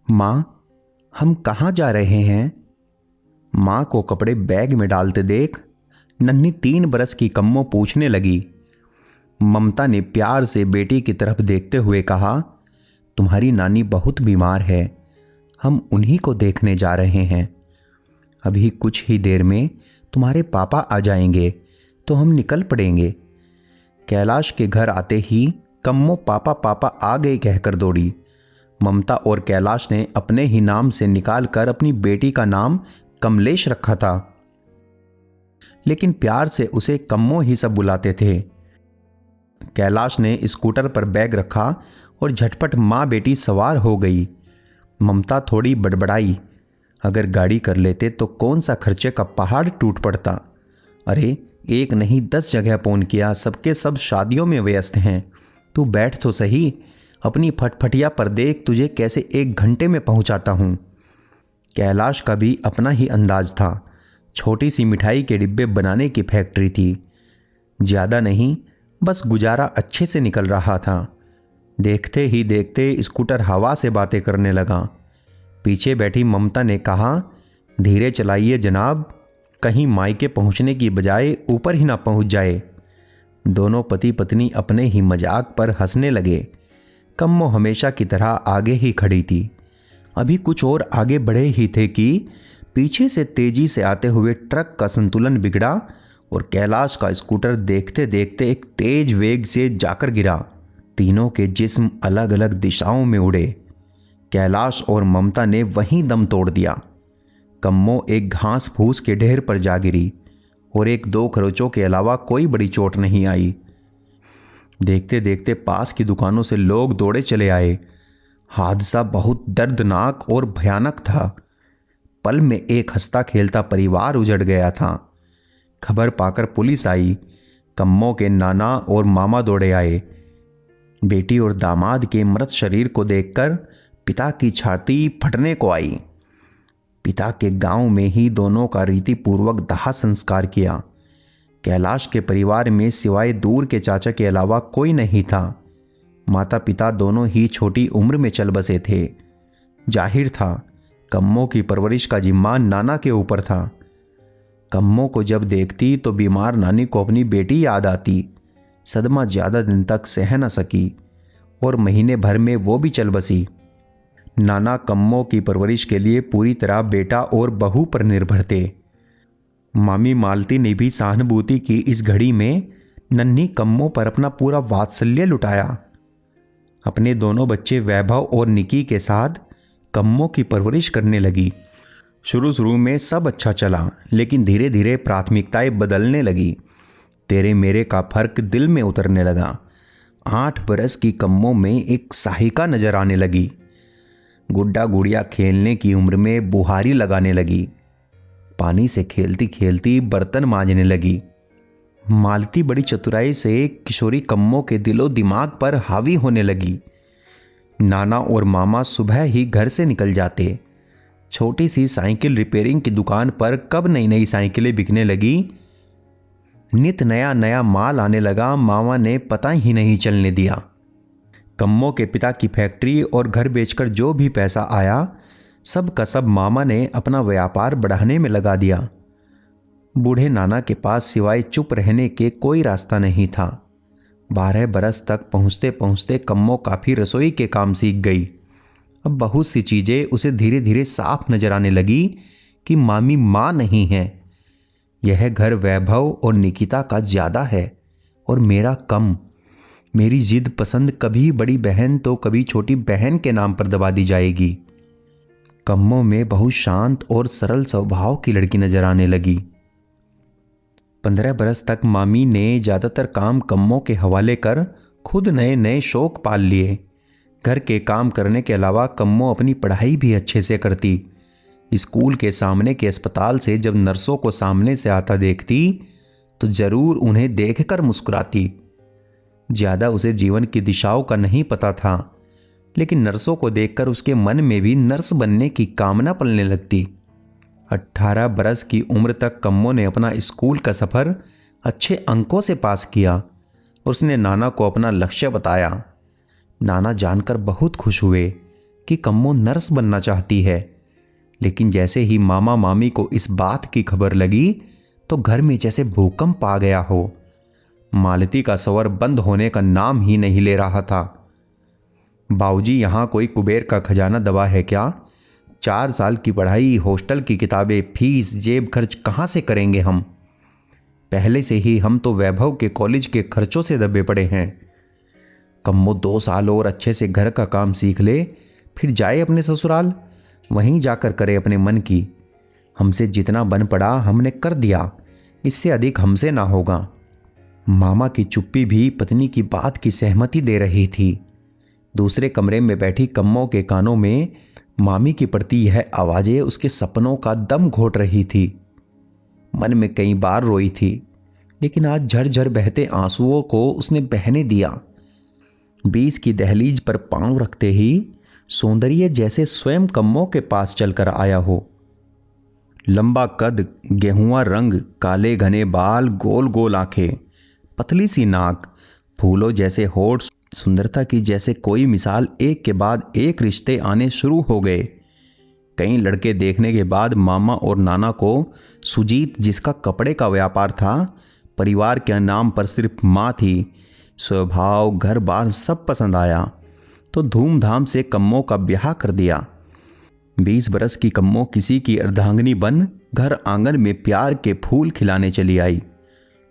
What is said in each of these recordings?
माँ, हम कहाँ जा रहे हैं? माँ को कपड़े बैग में डालते देख नन्ही 3 बरस की कम्मो पूछने लगी। ममता ने प्यार से बेटी की तरफ देखते हुए कहा, तुम्हारी नानी बहुत बीमार है, हम उन्हीं को देखने जा रहे हैं। अभी कुछ ही देर में तुम्हारे पापा आ जाएंगे तो हम निकल पड़ेंगे। कैलाश के घर आते ही कम्मो पापा पापा आ गए कहकर दौड़ी। ममता और कैलाश ने अपने ही नाम से निकाल कर अपनी बेटी का नाम कमलेश रखा था, लेकिन प्यार से उसे कम्मो ही सब बुलाते थे। कैलाश ने स्कूटर पर बैग रखा और झटपट माँ बेटी सवार हो गई। ममता थोड़ी बड़बड़ाई, अगर गाड़ी कर लेते तो कौन सा खर्चे का पहाड़ टूट पड़ता। अरे एक नहीं 10 जगह फोन किया, सबके सब शादियों में व्यस्त हैं। तू बैठ तो सही, अपनी फटफटिया पर देख तुझे कैसे 1 घंटे में पहुंचाता हूं। कैलाश का भी अपना ही अंदाज था। छोटी सी मिठाई के डिब्बे बनाने की फैक्ट्री थी। ज़्यादा नहीं, बस गुजारा अच्छे से निकल रहा था। देखते ही देखते स्कूटर हवा से बातें करने लगा। पीछे बैठी ममता ने कहा, धीरे चलाइए जनाब, कहीं मायके पहुंचने की बजाय ऊपर ही ना पहुंच जाए। दोनों पति पत्नी अपने ही मजाक पर हंसने लगे। कम्मो हमेशा की तरह आगे ही खड़ी थी। अभी कुछ और आगे बढ़े ही थे कि पीछे से तेजी से आते हुए ट्रक का संतुलन बिगड़ा और कैलाश का स्कूटर देखते देखते एक तेज वेग से जाकर गिरा। तीनों के जिस्म अलग अलग दिशाओं में उड़े। कैलाश और ममता ने वहीं दम तोड़ दिया। कम्मो एक घास फूस के ढेर पर जा गिरी और 1-2 खरोचों के अलावा कोई बड़ी चोट नहीं आई। देखते देखते पास की दुकानों से लोग दौड़े चले आए। हादसा बहुत दर्दनाक और भयानक था। पल में एक हंसता खेलता परिवार उजड़ गया था। खबर पाकर पुलिस आई। कम्मो के नाना और मामा दौड़े आए। बेटी और दामाद के मृत शरीर को देखकर पिता की छाती फटने को आई। पिता के गांव में ही दोनों का रीतिपूर्वक दाह संस्कार किया। कैलाश के परिवार में सिवाय दूर के चाचा के अलावा कोई नहीं था। माता पिता दोनों ही छोटी उम्र में चल बसे थे। जाहिर था कम्मो की परवरिश का जिम्मा नाना के ऊपर था। कम्मो को जब देखती तो बीमार नानी को अपनी बेटी याद आती। सदमा ज़्यादा दिन तक सह न सकी और महीने भर में वो भी चल बसी। नाना कम्मो की परवरिश के लिए पूरी तरह बेटा और बहू पर निर्भर थे। मामी मालती ने भी सहानुभूति की इस घड़ी में नन्ही कम्मो पर अपना पूरा वात्सल्य लुटाया। अपने दोनों बच्चे वैभव और निकी के साथ कम्मो की परवरिश करने लगी। शुरू में सब अच्छा चला, लेकिन धीरे धीरे प्राथमिकताएं बदलने लगी। तेरे मेरे का फर्क दिल में उतरने लगा। 8 बरस की कम्मो में एक साहिका नजर आने लगी। गुड्डा गुड़िया खेलने की उम्र में बुहारी लगाने लगी। पानी से खेलती खेलती बर्तन मांजने लगी। मालती बड़ी चतुराई से किशोरी कम्मो के दिलो दिमाग पर हावी होने लगी। नाना और मामा सुबह ही घर से निकल जाते। छोटी सी साइकिल रिपेयरिंग की दुकान पर कब नई नई साइकिलें बिकने लगी, नित नया नया माल आने लगा, मामा ने पता ही नहीं चलने दिया। कम्मो के पिता की फैक्ट्री और घर बेचकर जो भी पैसा आया, सब का सब मामा ने अपना व्यापार बढ़ाने में लगा दिया। बूढ़े नाना के पास सिवाय चुप रहने के कोई रास्ता नहीं था। 12 बरस तक पहुँचते पहुँचते कम्मो काफ़ी रसोई के काम सीख गई। अब बहुत सी चीज़ें उसे धीरे धीरे साफ नजर आने लगी कि मामी माँ नहीं है। यह घर वैभव और निकिता का ज़्यादा है और मेरा कम। मेरी जिद पसंद कभी बड़ी बहन तो कभी छोटी बहन के नाम पर दबा दी जाएगी। कम्मो में बहुत शांत और सरल स्वभाव की लड़की नजर आने लगी। 15 बरस तक मामी ने ज़्यादातर काम कम्मो के हवाले कर खुद नए नए शौक पाल लिए। घर के काम करने के अलावा कम्मो अपनी पढ़ाई भी अच्छे से करती। स्कूल के सामने के अस्पताल से जब नर्सों को सामने से आता देखती तो ज़रूर उन्हें देखकर मुस्कुराती। ज़्यादा उसे जीवन की दिशाओं का नहीं पता था, लेकिन नर्सों को देखकर उसके मन में भी नर्स बनने की कामना पलने लगती। 18 बरस की उम्र तक कम्मो ने अपना स्कूल का सफ़र अच्छे अंकों से पास किया। उसने नाना को अपना लक्ष्य बताया। नाना जानकर बहुत खुश हुए। कि कम्मो नर्स बनना चाहती है, लेकिन जैसे ही मामा मामी को इस बात की खबर लगी तो घर में जैसे भूकंप आ गया हो। मालती का सवर बंद होने का नाम ही नहीं ले रहा था। बाबूजी, यहां कोई कुबेर का खजाना दबा है क्या? 4 साल की पढ़ाई, हॉस्टल की किताबें, फीस, जेब खर्च कहां से करेंगे हम? पहले से ही हम तो वैभव के कॉलेज के खर्चों से दबे पड़े हैं। कम्मो 2 साल और अच्छे से घर का काम सीख ले, फिर जाए अपने ससुराल, वहीं जाकर करे अपने मन की। हमसे जितना बन पड़ा हमने कर दिया, इससे अधिक हमसे ना होगा। मामा की चुप्पी भी पत्नी की बात की सहमति दे रही थी। दूसरे कमरे में बैठी कम्मो के कानों में मामी की पड़ती यह आवाजें उसके सपनों का दम घोट रही थी। मन में कई बार रोई थी, लेकिन आज झरझर बहते आंसुओं को उसने बहने दिया। 20 की दहलीज पर पांव रखते ही सौंदर्य जैसे स्वयं कम्मो के पास चलकर आया हो। लंबा कद, गेहुआ रंग, काले घने बाल, गोल गोल आंखें, पतली सी नाक, फूलों जैसे होठ, सुंदरता की जैसे कोई मिसाल एक के बाद एक रिश्ते आने शुरू हो गए। कई लड़के देखने के बाद मामा और नाना को सुजीत, जिसका कपड़े का व्यापार था, परिवार के नाम पर सिर्फ माँ थी, स्वभाव, घर बार सब पसंद आया, तो धूमधाम से कम्मो का ब्याह कर दिया। 20 बरस की कम्मो किसी की अर्धांगिनी बन घर आंगन में प्यार के फूल खिलाने चली आई।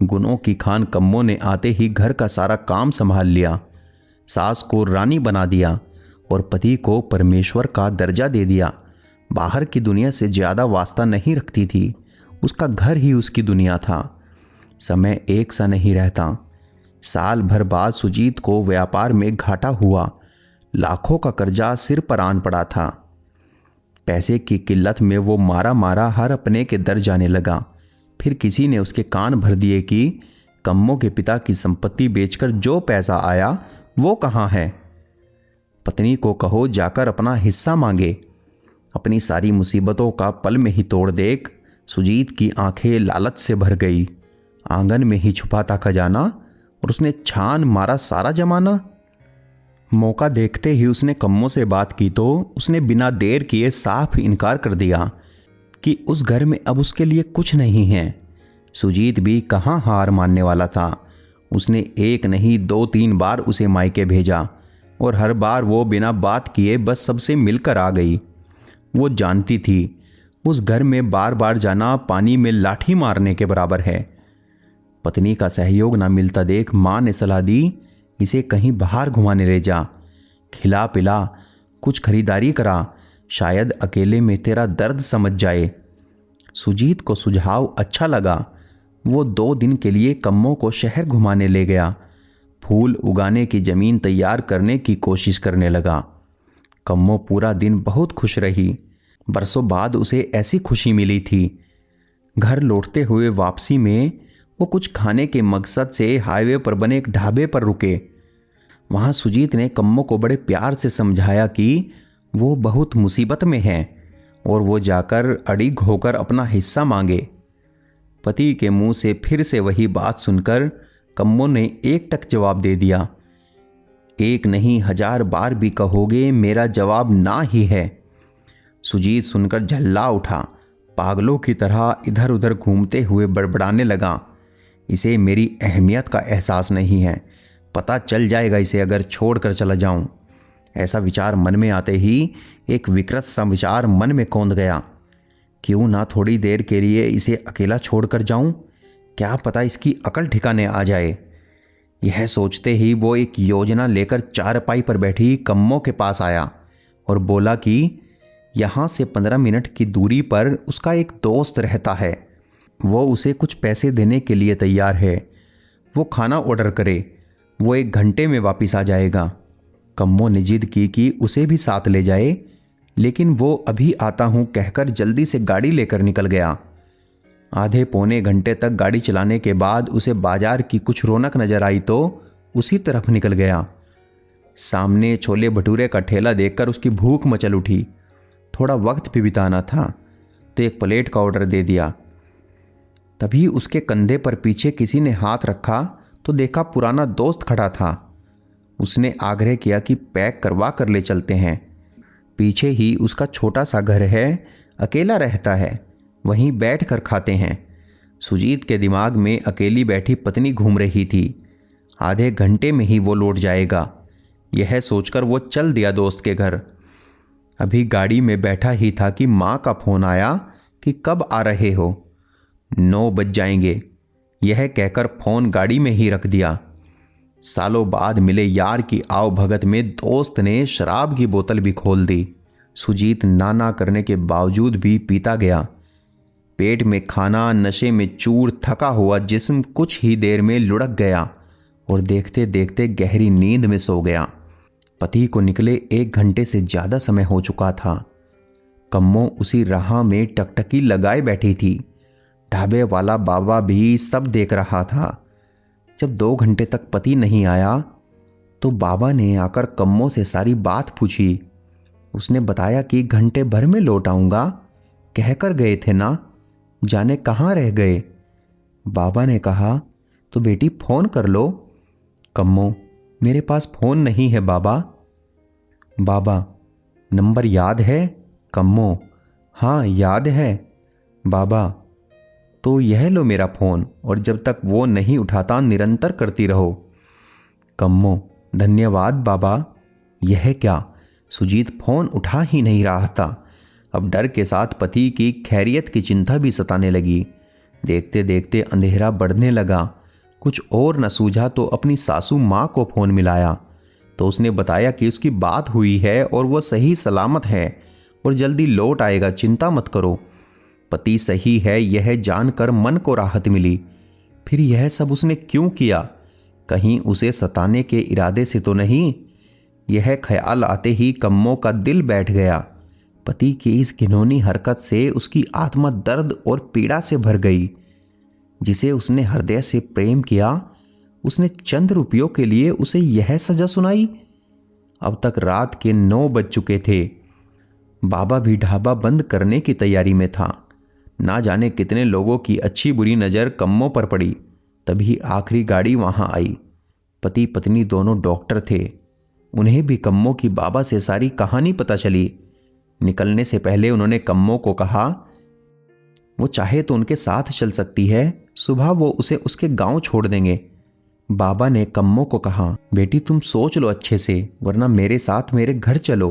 गुणों की खान कम्मो ने आते ही घर का सारा काम संभाल लिया, सास को रानी बना दिया और पति को परमेश्वर का दर्जा दे दिया। बाहर की दुनिया से ज्यादा वास्ता नहीं रखती थी, उसका घर ही उसकी दुनिया था। समय एक सा नहीं रहता। साल भर बाद सुजीत को व्यापार में घाटा हुआ, लाखों का कर्जा सिर पर आन पड़ा था। पैसे की किल्लत में वो मारा मारा हर अपने के दर जाने लगा। फिर किसी ने उसके कान भर दिए कि कम्मो के पिता की संपत्ति बेचकर जो पैसा आया वो कहाँ है। पत्नी को कहो जाकर अपना हिस्सा मांगे। अपनी सारी मुसीबतों का पल में ही तोड़ देख सुजीत की आंखें लालच से भर गई। आंगन में ही छुपा था खजाना और उसने छान मारा सारा जमाना। मौका देखते ही उसने कम्मो से बात की तो उसने बिना देर किए साफ इनकार कर दिया कि उस घर में अब उसके लिए कुछ नहीं है। सुजीत भी कहाँ हार मानने वाला था। उसने एक नहीं 2-3 बार उसे मायके भेजा और हर बार वो बिना बात किए बस सबसे मिलकर आ गई। वो जानती थी उस घर में बार बार जाना पानी में लाठी मारने के बराबर है। पत्नी का सहयोग ना मिलता देख माँ ने सलाह दी, इसे कहीं बाहर घुमाने ले जा, खिला पिला, कुछ खरीदारी करा, शायद अकेले में तेरा दर्द समझ जाए। सुजीत को सुझाव अच्छा लगा। वो 2 दिन के लिए कम्मो को शहर घुमाने ले गया। फूल उगाने की जमीन तैयार करने की कोशिश करने लगा। कम्मो पूरा दिन बहुत खुश रही। बरसों बाद उसे ऐसी खुशी मिली थी। घर लौटते हुए वापसी में वो कुछ खाने के मकसद से हाईवे पर बने एक ढाबे पर रुके। वहाँ सुजीत ने कम्मो को बड़े प्यार से समझाया कि वो बहुत मुसीबत में है और वो जाकर अड़िग होकर अपना हिस्सा मांगे। पति के मुंह से फिर से वही बात सुनकर कम्मो ने एकटक जवाब दे दिया, एक नहीं 1000 बार भी कहोगे मेरा जवाब ना ही है। सुजीत सुनकर झल्ला उठा, पागलों की तरह इधर उधर घूमते हुए बड़बड़ाने लगा, इसे मेरी अहमियत का एहसास नहीं है, पता चल जाएगा इसे अगर छोड़कर चला जाऊं। ऐसा विचार मन में आते ही एक विकृत सा विचार मन में कौंध गया, क्यों ना थोड़ी देर के लिए इसे अकेला छोड़कर जाऊं, क्या पता इसकी अकल ठिकाने आ जाए। यह सोचते ही वो एक योजना लेकर चारपाई पर बैठी कम्मो के पास आया और बोला कि यहाँ से 15 मिनट की दूरी पर उसका एक दोस्त रहता है, वो उसे कुछ पैसे देने के लिए तैयार है। वो खाना ऑर्डर करे, वो 1 घंटे में वापस आ जाएगा। कम्मो ने जिद की कि उसे भी साथ ले जाए, लेकिन वो अभी आता हूँ कहकर जल्दी से गाड़ी लेकर निकल गया। आधे पौने घंटे तक गाड़ी चलाने के बाद उसे बाजार की कुछ रौनक नजर आई तो उसी तरफ निकल गया। सामने छोले भटूरे का ठेला देखकर उसकी भूख मचल उठी। थोड़ा वक्त भी बिताना था तो 1 प्लेट का ऑर्डर दे दिया। तभी उसके कंधे पर पीछे किसी ने हाथ रखा तो देखा पुराना दोस्त खड़ा था। उसने आग्रह किया कि पैक करवा कर ले चलते हैं। पीछे ही उसका छोटा सा घर है, अकेला रहता है, वहीं बैठ कर खाते हैं। सुजीत के दिमाग में अकेली बैठी पत्नी घूम रही थी। आधे घंटे में ही वो लौट जाएगा, यह सोचकर वो चल दिया दोस्त के घर। अभी गाड़ी में बैठा ही था कि माँ का फोन आया कि कब आ रहे हो। 9 बज जाएंगे, यह कहकर फोन गाड़ी में ही रख दिया। सालों बाद मिले यार की आओ भगत में दोस्त ने शराब की बोतल भी खोल दी। सुजीत नाना करने के बावजूद भी पीता गया। पेट में खाना, नशे में चूर, थका हुआ जिस्म कुछ ही देर में लुढ़क गया और देखते देखते गहरी नींद में सो गया। पति को निकले 1 घंटे से ज्यादा समय हो चुका था। कम्मो उसी राह में टकटकी लगाए बैठी थी। ढाबे वाला बाबा भी सब देख रहा था। जब 2 घंटे तक पति नहीं आया तो बाबा ने आकर कम्मो से सारी बात पूछी। उसने बताया कि घंटे भर में लौट आऊंगा कहकर गए थे ना, जाने कहाँ रह गए। बाबा ने कहा तो बेटी फोन कर लो। कम्मो, मेरे पास फोन नहीं है बाबा। बाबा, नंबर याद है? कम्मो, हाँ याद है। बाबा, तो यह लो मेरा फोन और जब तक वो नहीं उठाता निरंतर करती रहो। कम्मो, धन्यवाद बाबा। यह क्या, सुजीत फोन उठा ही नहीं रहा था। अब डर के साथ पति की खैरियत की चिंता भी सताने लगी। देखते देखते अंधेरा बढ़ने लगा। कुछ और न सूझा तो अपनी सासू माँ को फोन मिलाया तो उसने बताया कि उसकी बात हुई है और वो सही सलामत है और जल्दी लौट आएगा, चिंता मत करो। पति सही है यह जानकर मन को राहत मिली। फिर यह सब उसने क्यों किया? कहीं उसे सताने के इरादे से तो नहीं? यह ख्याल आते ही कम्मो का दिल बैठ गया। पति की इस घिनौनी हरकत से उसकी आत्मा दर्द और पीड़ा से भर गई। जिसे उसने हृदय से प्रेम किया, उसने चंद रुपयों के लिए उसे यह सजा सुनाई। अब तक रात के 9 बज चुके थे। बाबा भी ढाबा बंद करने की तैयारी में था। ना जाने कितने लोगों की अच्छी बुरी नज़र कम्मो पर पड़ी। तभी आखिरी गाड़ी वहां आई। पति पत्नी दोनों डॉक्टर थे। उन्हें भी कम्मो की बाबा से सारी कहानी पता चली। निकलने से पहले उन्होंने कम्मो को कहा वो चाहे तो उनके साथ चल सकती है, सुबह वो उसे उसके गांव छोड़ देंगे। बाबा ने कम्मो को कहा बेटी तुम सोच लो अच्छे से, वरना मेरे साथ मेरे घर चलो।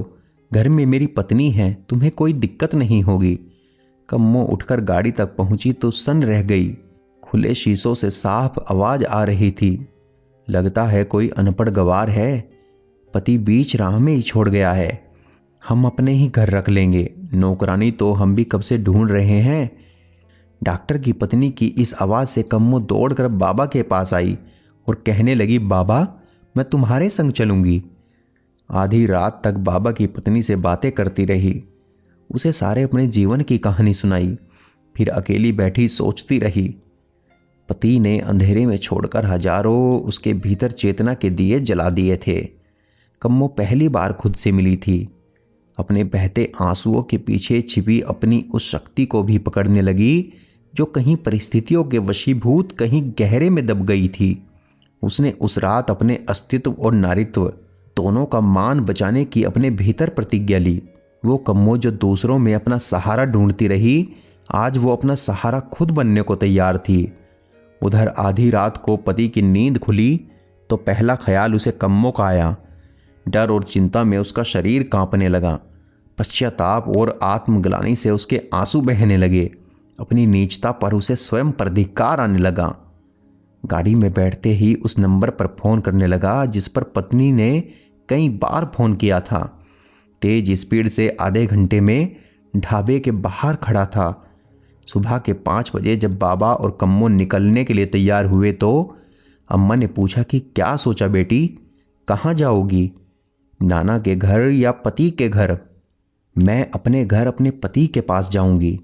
घर में मेरी पत्नी है, तुम्हें कोई दिक्कत नहीं होगी। कम्मो उठकर गाड़ी तक पहुंची तो सन्न रह गई। खुले शीशों से साफ आवाज आ रही थी। लगता है कोई अनपढ़ गवार है। पति बीच राह में ही छोड़ गया है। हम अपने ही घर रख लेंगे, नौकरानी तो हम भी कब से ढूंढ रहे हैं। डॉक्टर की पत्नी की इस आवाज से कम्मो दौड़कर बाबा के पास आई और कहने लगी बाबा मैं तुम्हारे संग चलूंगी। आधी रात तक बाबा की पत्नी से बातें करती रही। उसे सारे अपने जीवन की कहानी सुनाई। फिर अकेली बैठी सोचती रही। पति ने अंधेरे में छोड़कर हजारों उसके भीतर चेतना के दिए जला दिए थे। कम्मो पहली बार खुद से मिली थी। अपने बहते आंसुओं के पीछे छिपी अपनी उस शक्ति को भी पकड़ने लगी जो कहीं परिस्थितियों के वशीभूत, कहीं गहरे में दब गई थी। उसने उस रात अपने अस्तित्व और नारित्व दोनों का मान बचाने की अपने भीतर प्रतिज्ञा ली। वो कम्मो जो दूसरों में अपना सहारा ढूंढती रही, आज वो अपना सहारा खुद बनने को तैयार थी। उधर आधी रात को पति की नींद खुली तो पहला ख्याल उसे कम्मो का आया। डर और चिंता में उसका शरीर कांपने लगा। पश्चाताप और आत्मग्लानि से उसके आंसू बहने लगे। अपनी नीचता पर उसे स्वयं पर धिक्कार आने लगा। गाड़ी में बैठते ही उस नंबर पर फोन करने लगा जिस पर पत्नी ने कई बार फोन किया था। तेज स्पीड से आधे घंटे में ढाबे के बाहर खड़ा था। सुबह के 5 बजे जब बाबा और कम्मो निकलने के लिए तैयार हुए तो अम्मा ने पूछा कि क्या सोचा बेटी, कहाँ जाओगी? नाना के घर या पति के घर? मैं अपने घर, अपने पति के पास जाऊंगी।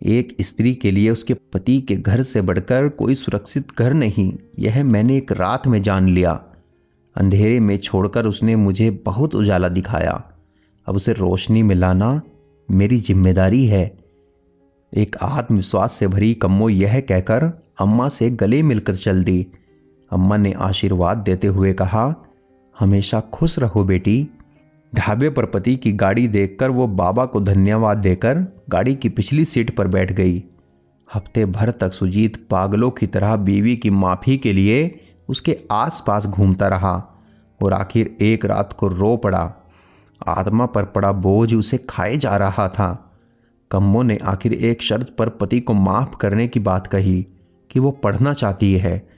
एक स्त्री के लिए उसके पति के घर से बढ़कर कोई सुरक्षित घर नहीं, यह मैंने एक रात में जान लिया। अंधेरे में छोड़कर उसने मुझे बहुत उजाला दिखाया। अब उसे रोशनी में लाना मेरी जिम्मेदारी है। एक आत्मविश्वास से भरी कम्मो यह कहकर अम्मा से गले मिलकर चल दी। अम्मा ने आशीर्वाद देते हुए कहा हमेशा खुश रहो बेटी। ढाबे पर पति की गाड़ी देखकर वो बाबा को धन्यवाद देकर गाड़ी की पिछली सीट पर बैठ गई। हफ्ते भर तक सुजीत पागलों की तरह बीवी की माफ़ी के लिए उसके आसपास घूमता रहा और आखिर एक रात को रो पड़ा। आत्मा पर पड़ा बोझ उसे खाए जा रहा था। कम्मो ने आखिर एक शर्त पर पति को माफ़ करने की बात कही कि वो पढ़ना चाहती है,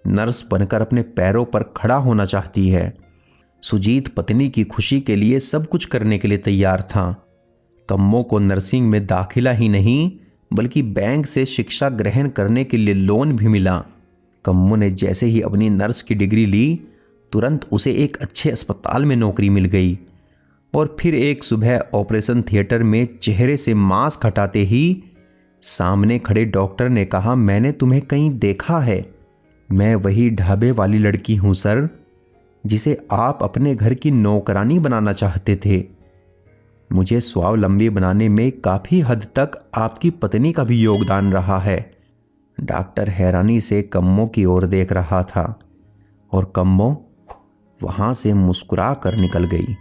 नर्स बनकर अपने पैरों पर खड़ा होना चाहती है। सुजीत पत्नी की खुशी के लिए सब कुछ करने के लिए तैयार था। कम्मो को नर्सिंग में दाखिला ही नहीं बल्कि बैंक से शिक्षा ग्रहण करने के लिए लोन भी मिला। कम्मो ने जैसे ही अपनी नर्स की डिग्री ली तुरंत उसे एक अच्छे अस्पताल में नौकरी मिल गई। और फिर एक सुबह ऑपरेशन थिएटर में चेहरे से मास्क हटाते ही सामने खड़े डॉक्टर ने कहा, मैंने तुम्हें कहीं देखा है, मैं वही ढाबे वाली लड़की हूं सर, जिसे आप अपने घर की नौकरानी बनाना चाहते थे। मुझे स्वावलंबी बनाने में काफ़ी हद तक आपकी पत्नी का भी योगदान रहा है। डॉक्टर हैरानी से कम्मो की ओर देख रहा था और कम्मो वहाँ से मुस्कुरा कर निकल गई।